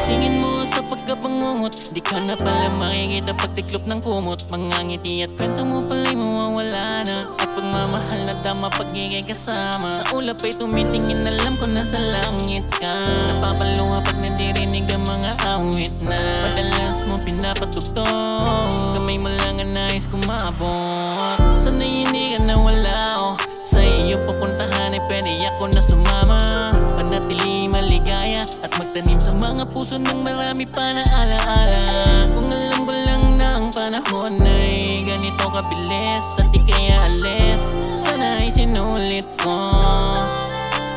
gisingin mo sa pagkabangungot. Di ka na pala makikita pagtiklop ng kumot. Mga ngiti at kwento mo pala'y mawawala na. At pagmamahal na dama pagiging kasama. Sa ulap ay tumitingin, alam ko nasa langit ka. Napapaluha pag nadirinig ang mga awit na madalas mo pinapatugtog. Kamay mo lang ang nais kumabot. Sana'y hindi ka nawala, oh. Sa iyong pupuntahan ay pwede ako na sumama. Panatili maligaya at magtanim sa mga puso ng marami pa na alaala. Kung alam ko lang na ang panahon ay ganito kabilis at di kaya alis, sana ay sinulit ko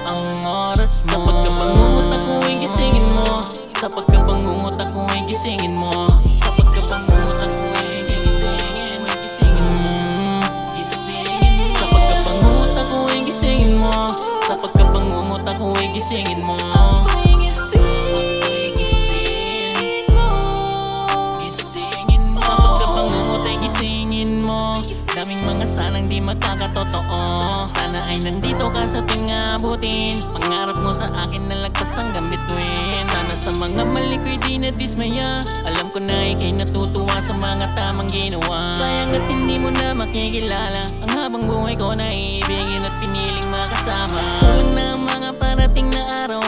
ang oras mo. Sa pagkabangungot ako ay gisingin mo. Sa pagkabangungot ako ay gisingin mo. Sa pagkabangungot ako ay gisingin mo. Sa pagkabangungot ako ay gisingin mo. Sa pagkabangungot ako ay gisingin mo. Daming mga sanang di magkakatotoo. Sana ay nandito ka sa tuwing abutin. Pangarap mo sa akin na lagpas hanggang bituin. Sana sa mga mali ko'y di na dismaya. Alam ko na ika'y natutuwa sa mga tamang ginawa. Sayang at hindi mo na makikilala ang habang buhay ko na iibigin at piniling makasama. Kulang na ang mga parating na araw,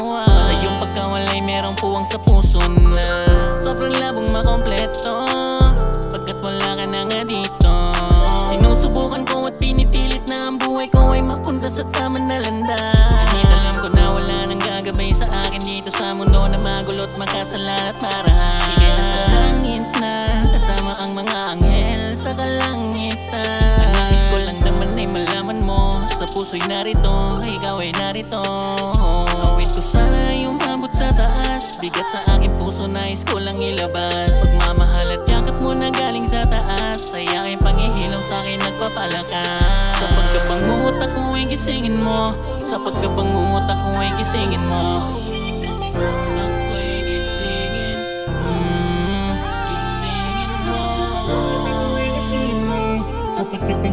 Sa iyong pagkawalay merong puwang sa puso na sobrang labong makompleto. Pagkat wala ka na nga dito, sinusubukan ko at pinipilit na ang buhay ko ay mapunta sa tama na landas. Kahit alam ko na wala nang gagabay sa akin dito sa mundo na magulot, makasala at marahal. Ika'y nasa langit na kasama ang mga anghel sa kalangitan. Ang nais ko lang naman ay malaman mo, sa puso'y narito, ikaw ay narito. Awit ko sana yung mabot sa taas, bigat sa aking puso nais ko lang ilabas. Pagmamahal at yakap mo na galing sa taas, ay aking panghihilaw sa'kin nagpapalakas. Sa pagkabangungot ako ay gisingin mo. Sa pagkabangungot ako ay gisingin mo. Ako ay gisingin, gisingin mo. Sa pagkabangungot